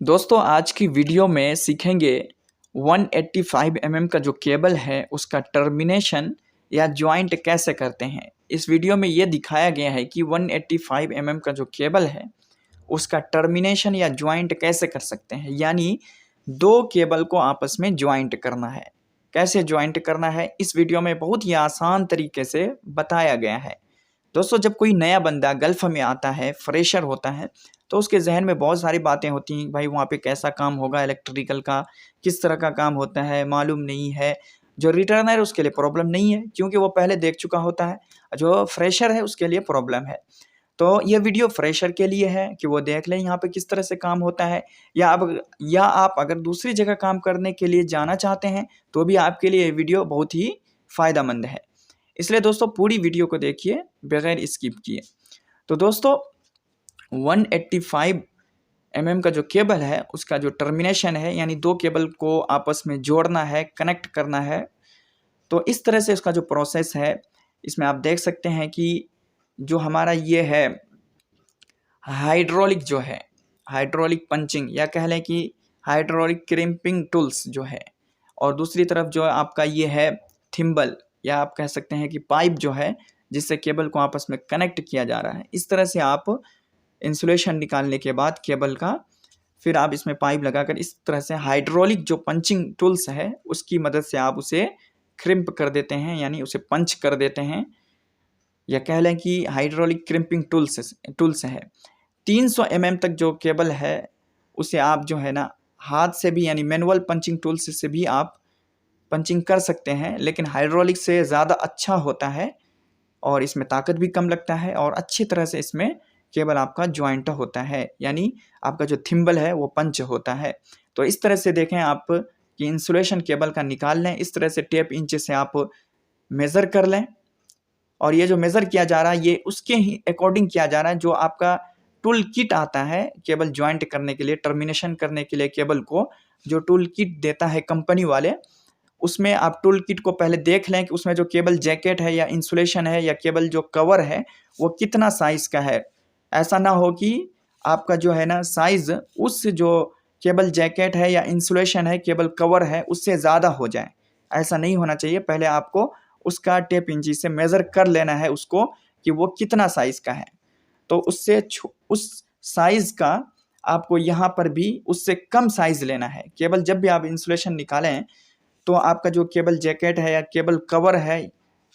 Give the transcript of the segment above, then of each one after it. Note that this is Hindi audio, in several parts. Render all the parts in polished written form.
दोस्तों आज की वीडियो में सीखेंगे 185 mm का जो केबल है उसका टर्मिनेशन या जॉइंट कैसे करते हैं। इस वीडियो में ये दिखाया गया है कि 185 mm का जो केबल है उसका टर्मिनेशन या जॉइंट कैसे कर सकते हैं, यानी दो केबल को आपस में जॉइंट करना है। कैसे जॉइंट करना है इस वीडियो में बहुत ही आसान तरीके से बताया गया है। दोस्तों जब कोई नया बंदा गल्फ में आता है, फ्रेशर होता है, तो उसके जहन में बहुत सारी बातें होती हैं। भाई वहाँ पे कैसा काम होगा, इलेक्ट्रिकल का किस तरह का काम होता है मालूम नहीं है। जो रिटर्नर है उसके लिए प्रॉब्लम नहीं है क्योंकि वो पहले देख चुका होता है। जो फ्रेशर है उसके लिए प्रॉब्लम है। तो ये वीडियो फ्रेशर के लिए है कि वो देख लें यहाँ पे किस तरह से काम होता है। या आप अगर दूसरी जगह काम करने के लिए जाना चाहते हैं तो भी आपके लिए ये वीडियो बहुत ही फ़ायदेमंद है। इसलिए दोस्तों पूरी वीडियो को देखिए बगैर स्किप किए। तो दोस्तों 185 mm का जो केबल है उसका जो टर्मिनेशन है, यानी दो केबल को आपस में जोड़ना है, कनेक्ट करना है। तो इस तरह से उसका जो प्रोसेस है इसमें आप देख सकते हैं कि जो हमारा ये है हाइड्रोलिक, जो है हाइड्रोलिक पंचिंग या कह लें कि हाइड्रोलिक क्रिम्पिंग टूल्स जो है, और दूसरी तरफ जो आपका ये है थिम्बल या आप कह सकते हैं कि पाइप जो है जिससे केबल को आपस में कनेक्ट किया जा रहा है। इस तरह से आप इंसुलेशन निकालने के बाद केबल का फिर आप इसमें पाइप लगाकर इस तरह से हाइड्रोलिक जो पंचिंग टूल्स है उसकी मदद से आप उसे क्रिम्प कर देते हैं, यानी उसे पंच कर देते हैं, या कह लें कि हाइड्रोलिक क्रिम्पिंग टूल्स है। 300 mm तक जो केबल है उसे आप जो है ना हाथ से भी यानी मैनुअल पंचिंग टूल्स से भी आप पंचिंग कर सकते हैं, लेकिन हाइड्रोलिक से ज़्यादा अच्छा होता है और इसमें ताकत भी कम लगता है और अच्छी तरह से इसमें केबल आपका ज्वाइंट होता है, यानी आपका जो थिम्बल है वो पंच होता है। तो इस तरह से देखें आप कि इंसुलेशन केबल का निकाल लें, इस तरह से टेप इंच से आप मेज़र कर लें, और ये जो मेज़र किया जा रहा है ये उसके ही अकॉर्डिंग किया जा रहा है। जो आपका टूल किट आता है केबल ज्वाइंट करने के लिए, टर्मिनेशन करने के लिए केबल को जो टूल किट देता है कंपनी वाले, उसमें आप टूल किट को पहले देख लें कि उसमें जो केबल जैकेट है या इंसुलेशन है या केबल जो कवर है वो कितना साइज़ का है। ऐसा ना हो कि आपका जो है ना साइज़ उस जो केबल जैकेट है या इंसुलेशन है, केबल कवर है, उससे ज़्यादा हो जाए। ऐसा नहीं होना चाहिए। पहले आपको उसका टेप इंची से मेज़र कर लेना है उसको कि वो कितना साइज़ का है। तो उस साइज़ का आपको यहाँ पर भी उससे कम साइज़ लेना है। केबल जब भी आप इंसुलेशन निकालें तो आपका जो केबल जैकेट है या केबल कवर है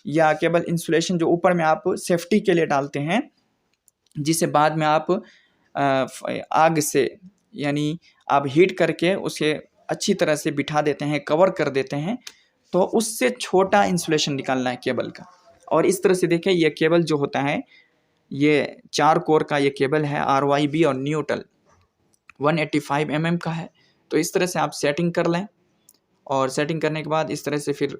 या केबल इंसुलेशन जो ऊपर में आप सेफ्टी के लिए डालते हैं, जिसे बाद में आप आग से यानी आप हीट करके उसे अच्छी तरह से बिठा देते हैं, कवर कर देते हैं, तो उससे छोटा इंसुलेशन निकालना है केबल का। और इस तरह से देखें ये केबल जो होता है ये 4 कोर का ये केबल है, RYB और न्यूट्रल 185 mm का है। तो इस तरह से आप सेटिंग कर लें, और सेटिंग करने के बाद इस तरह से फिर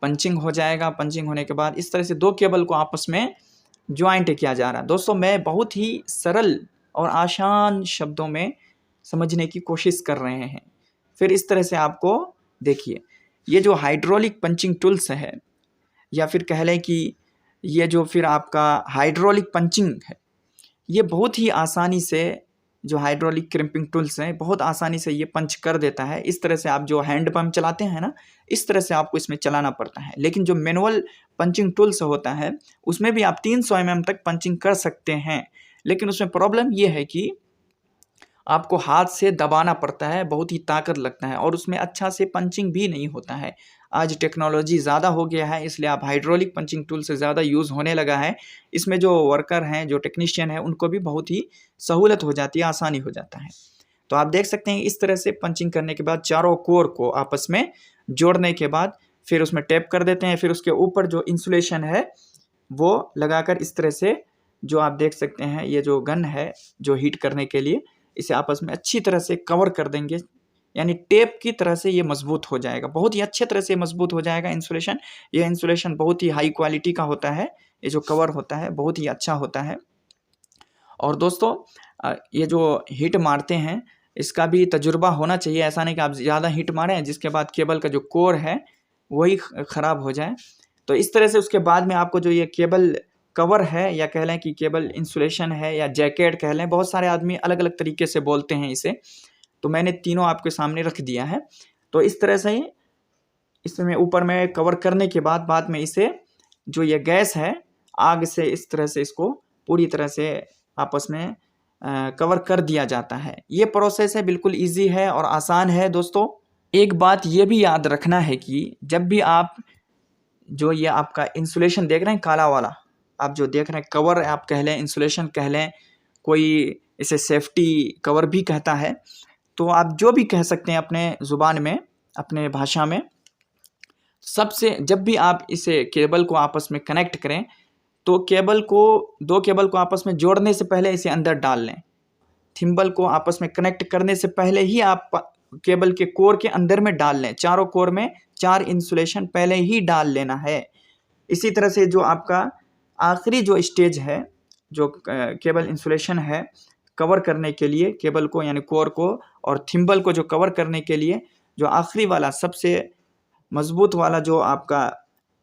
पंचिंग हो जाएगा। पंचिंग होने के बाद इस तरह से दो केबल को आपस में ज्वाइंट किया जा रहा है। दोस्तों मैं बहुत ही सरल और आसान शब्दों में समझने की कोशिश कर रहे हैं। फिर इस तरह से आपको देखिए ये जो हाइड्रोलिक पंचिंग टूल्स है या फिर कह लें कि ये जो फिर आपका हाइड्रोलिक पंचिंग है, ये बहुत ही आसानी से जो हाइड्रोलिक क्रिम्पिंग टूल्स हैं बहुत आसानी से ये पंच कर देता है। इस तरह से आप जो हैंड पंप चलाते हैं ना, इस तरह से आपको इसमें चलाना पड़ता है। लेकिन जो मैनुअल पंचिंग टूल्स होता है उसमें भी आप 300 mm तक पंचिंग कर सकते हैं, लेकिन उसमें प्रॉब्लम ये है कि आपको हाथ से दबाना पड़ता है, बहुत ही ताकत लगता है और उसमें अच्छा से पंचिंग भी नहीं होता है। आज टेक्नोलॉजी ज़्यादा हो गया है इसलिए आप हाइड्रोलिक पंचिंग टूल से ज़्यादा यूज़ होने लगा है। इसमें जो वर्कर हैं, जो टेक्नीशियन हैं, उनको भी बहुत ही सहूलत हो जाती है, आसानी हो जाता है। तो आप देख सकते हैं इस तरह से पंचिंग करने के बाद चारों कोर को आपस में जोड़ने के बाद फिर उसमें टैप कर देते हैं। फिर उसके ऊपर जो इंसुलेशन है वो लगाकर इस तरह से जो आप देख सकते हैं ये जो गन है जो हीट करने के लिए, इसे आपस में अच्छी तरह से कवर कर देंगे, यानी टेप की तरह से ये मजबूत हो जाएगा। बहुत ही अच्छे तरह से मजबूत हो जाएगा इंसुलेशन। ये इंसुलेशन बहुत ही हाई क्वालिटी का होता है। ये जो कवर होता है बहुत ही अच्छा होता है। और दोस्तों ये जो हीट मारते हैं इसका भी तजुर्बा होना चाहिए। ऐसा नहीं कि आप ज़्यादा हीट मारें जिसके बाद केबल का जो कोर है वही ख़राब हो जाए। तो इस तरह से उसके बाद में आपको जो ये केबल कवर है या कह लें कि केबल इंसुलेशन है या जैकेट कह लें, बहुत सारे आदमी अलग अलग तरीके से बोलते हैं इसे। तो मैंने तीनों आपके सामने रख दिया है। तो इस तरह से इसमें ऊपर में कवर करने के बाद में इसे जो ये गैस है आग से इस तरह से इसको पूरी तरह से आपस में कवर कर दिया जाता है। ये प्रोसेस है, बिल्कुल इजी है और आसान है दोस्तों। एक बात ये भी याद रखना है कि जब भी आप जो ये आपका इंसुलेशन देख रहे हैं काला वाला, आप जो देख रहे हैं कवर आप कह लें, इंसुलेशन कह लें, कोई इसे सेफ्टी कवर भी कहता है, तो आप जो भी कह सकते हैं अपने ज़ुबान में, अपने भाषा में। सबसे जब भी आप इसे केबल को आपस में कनेक्ट करें तो दो केबल को आपस में जोड़ने से पहले इसे अंदर डाल लें। थिम्बल को आपस में कनेक्ट करने से पहले ही आप केबल के कोर के अंदर में डाल लें। चारों कोर में 4 इंसुलेशन पहले ही डाल लेना है। इसी तरह से जो आपका आखिरी जो स्टेज है, जो केबल इंसुलेशन है कवर करने के लिए केबल को यानी कोर को और थिम्बल को जो कवर करने के लिए जो आखिरी वाला सबसे मजबूत वाला जो आपका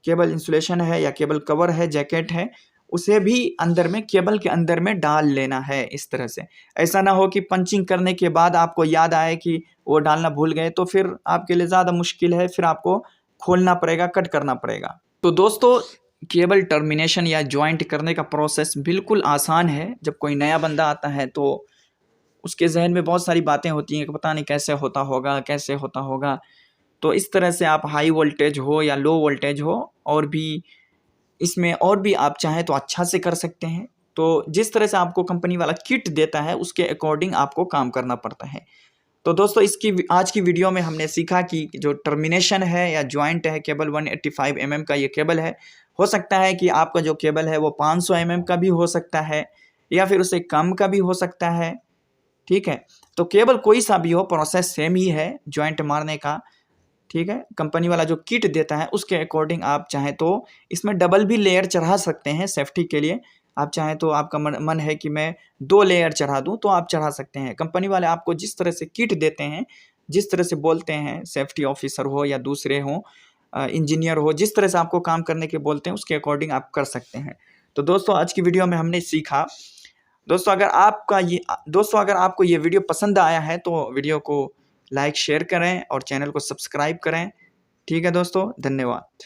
केबल इंसुलेशन है या केबल कवर है, जैकेट है, उसे भी अंदर में केबल के अंदर में डाल लेना है इस तरह से। ऐसा ना हो कि पंचिंग करने के बाद आपको याद आए कि वो डालना भूल गए, तो फिर आपके लिए ज़्यादा मुश्किल है, फिर आपको खोलना पड़ेगा, कट करना पड़ेगा। तो दोस्तों केबल टर्मिनेशन या जॉइंट करने का प्रोसेस बिल्कुल आसान है। जब कोई नया बंदा आता है तो उसके जहन में बहुत सारी बातें होती हैं कि पता नहीं कैसे होता होगा। तो इस तरह से आप हाई वोल्टेज हो या लो वोल्टेज हो, और भी इसमें और भी आप चाहें तो अच्छा से कर सकते हैं। तो जिस तरह से आपको कंपनी वाला किट देता है उसके अकॉर्डिंग आपको काम करना पड़ता है। तो दोस्तों आज की वीडियो में हमने सीखा कि जो टर्मिनेशन है या जॉइंट है केबल 185 mm का ये केबल है। हो सकता है कि आपका जो केबल है वो 500 mm का भी हो सकता है या फिर उससे कम का भी हो सकता है, ठीक है। तो केबल कोई सा भी हो, प्रोसेस सेम ही है जॉइंट मारने का, ठीक है। कंपनी वाला जो किट देता है उसके अकॉर्डिंग आप चाहें तो इसमें डबल भी लेयर चढ़ा सकते हैं सेफ्टी के लिए। आप चाहें तो आपका मन है कि मैं 2 लेयर चढ़ा दूं तो आप चढ़ा सकते हैं। कंपनी वाले आपको जिस तरह से किट देते हैं, जिस तरह से बोलते हैं, सेफ्टी ऑफिसर हो या दूसरे हो, इंजीनियर हो, जिस तरह से आपको काम करने के बोलते हैं उसके अकॉर्डिंग आप कर सकते हैं। तो दोस्तों आज की वीडियो में हमने सीखा। दोस्तों अगर आपको ये वीडियो पसंद आया है तो वीडियो को लाइक शेयर करें और चैनल को सब्सक्राइब करें, ठीक है दोस्तों, धन्यवाद।